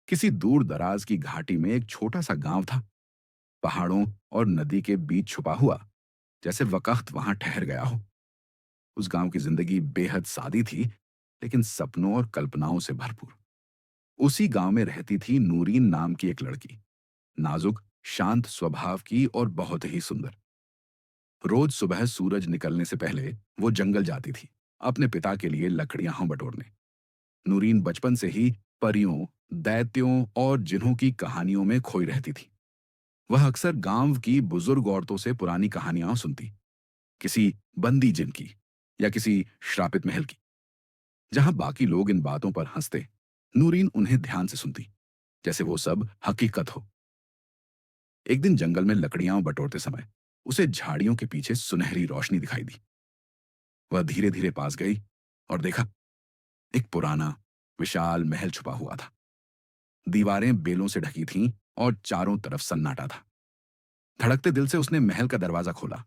किसी दूर दराज की घाटी में एक छोटा सा गांव था। पहाड़ों और नदी के बीच छुपा हुआ, जैसे वक्त वहां ठहर गया हो। उस गांव की जिंदगी बेहद सादी थी, लेकिन सपनों और कल्पनाओं से भरपूर। उसी गांव में रहती थी नूरीन नाम की एक लड़की। नाजुक, शांत स्वभाव की और बहुत ही सुंदर। रोज सुबह सूरज निकलने से पहले वो जंगल जाती थी, अपने पिता के लिए लकड़ियां बटोरने। नूरीन बचपन से ही परियों, दैत्यों और जिन्हों की कहानियों में खोई रहती थी। वह अक्सर गांव की बुजुर्ग औरतों से पुरानी कहानियां सुनती, किसी बंदी जिन की या किसी श्रापित महल की। जहां बाकी लोग इन बातों पर हंसते, नूरीन उन्हें ध्यान से सुनती, जैसे वो सब हकीकत हो। एक दिन जंगल में लकड़ियां बटोरते समय उसे झाड़ियों के पीछे सुनहरी रोशनी दिखाई दी। वह धीरे धीरे पास गई और देखा, एक पुराना विशाल महल छुपा हुआ था। दीवारें बेलों से ढकी थीं और चारों तरफ सन्नाटा था। धड़कते दिल से उसने महल का दरवाजा खोला।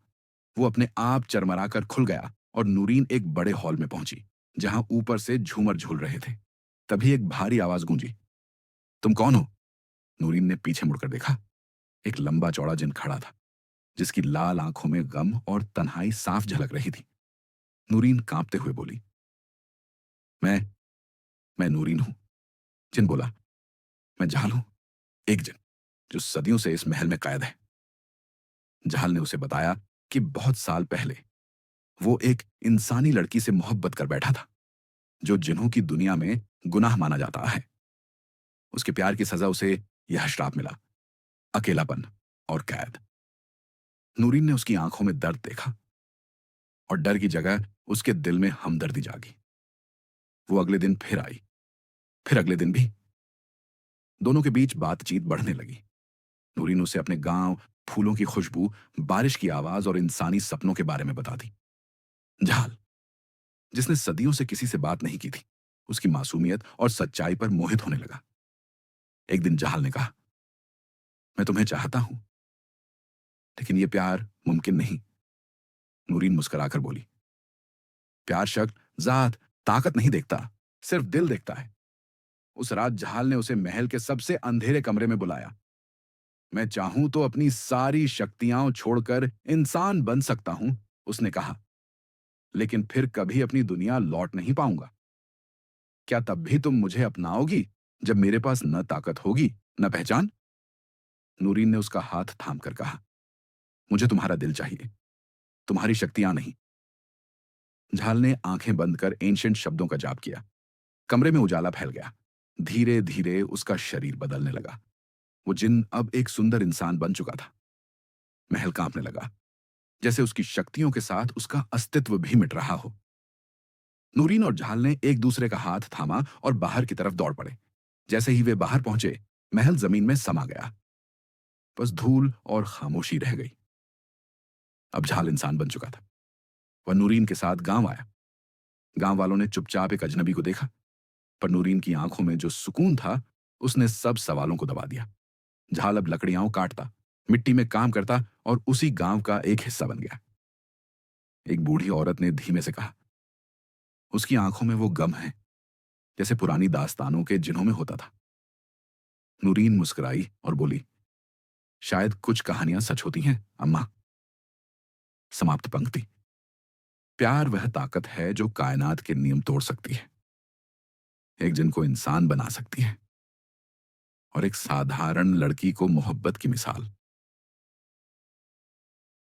वो अपने आप चरमराकर खुल गया और नूरीन एक बड़े हॉल में पहुंची, जहां ऊपर से झूमर झूल रहे थे। तभी एक भारी आवाज गूंजी, तुम कौन हो? नूरीन ने पीछे मुड़कर देखा। एक लंबा चौड़ा जिन खड़ा था, जिसकी लाल आंखों में गम और तन्हाई साफ झलक रही थी। नूरीन कांपते हुए बोली, मैं मैं नूरीन हूं। जिन बोला, मैं जहाल हूं, एक जिन जो सदियों से इस महल में कैद है। जहाल ने उसे बताया कि बहुत साल पहले वो एक इंसानी लड़की से मोहब्बत कर बैठा था, जो जिन्हों की दुनिया में गुनाह माना जाता है। उसके प्यार की सजा उसे यह श्राप मिला, अकेलापन और कैद। नूरीन ने उसकी आंखों में दर्द देखा और डर की जगह उसके दिल में हमदर्दी जागी। वो अगले दिन फिर आई, फिर अगले दिन भी। दोनों के बीच बातचीत बढ़ने लगी। नूरीन उसे अपने गांव, फूलों की खुशबू, बारिश की आवाज और इंसानी सपनों के बारे में बता दी। जहाल, जिसने सदियों से किसी से बात नहीं की थी, उसकी मासूमियत और सच्चाई पर मोहित होने लगा। एक दिन जहाल ने कहा, मैं तुम्हें चाहता हूं, लेकिन यह प्यार मुमकिन नहीं। नूरीन मुस्कुराकर बोली, प्यार शक्ल, जात, ताकत नहीं देखता, सिर्फ दिल देखता है। उस रात जहाल ने उसे महल के सबसे अंधेरे कमरे में बुलाया। मैं चाहूं तो अपनी सारी शक्तियां छोड़कर इंसान बन सकता हूं, उसने कहा, लेकिन फिर कभी अपनी दुनिया लौट नहीं पाऊंगा। क्या तब भी तुम मुझे अपनाओगी, जब मेरे पास न ताकत होगी, न पहचान? नूरीन ने उसका हाथ थाम कर कहा, मुझे तुम्हारा दिल चाहिए, तुम्हारी शक्तियां नहीं। झाल ने आंखें बंद कर एंशिएंट शब्दों का जाप किया। कमरे में उजाला फैल गया। धीरे धीरे उसका शरीर बदलने लगा। वो जिन अब एक सुंदर इंसान बन चुका था। महल कांपने लगा, जैसे उसकी शक्तियों के साथ उसका अस्तित्व भी मिट रहा हो। नूरीन और झाल ने एक दूसरे का हाथ थामा और बाहर की तरफ दौड़ पड़े। जैसे ही वे बाहर पहुंचे, महल जमीन में समा गया। बस धूल और खामोशी रह गई। अब झाल इंसान बन चुका था। वह नूरीन के साथ गांव आया। गांव वालों ने चुपचाप एक अजनबी को देखा, पर नूरीन की आंखों में जो सुकून था, उसने सब सवालों को दबा दिया। झाल अब लकड़ियां काटता, मिट्टी में काम करता और उसी गांव का एक हिस्सा बन गया। एक बूढ़ी औरत ने धीमे से कहा, उसकी आंखों में वो गम है, जैसे पुरानी दास्तानों के जिन्हों में होता था। नूरीन मुस्कुराई और बोली, शायद कुछ कहानियां सच होती हैं अम्मा। समाप्त पंक्ति। प्यार वह ताकत है जो कायनात के नियम तोड़ सकती है, एक जिन को इंसान बना सकती है और एक साधारण लड़की को मोहब्बत की मिसाल।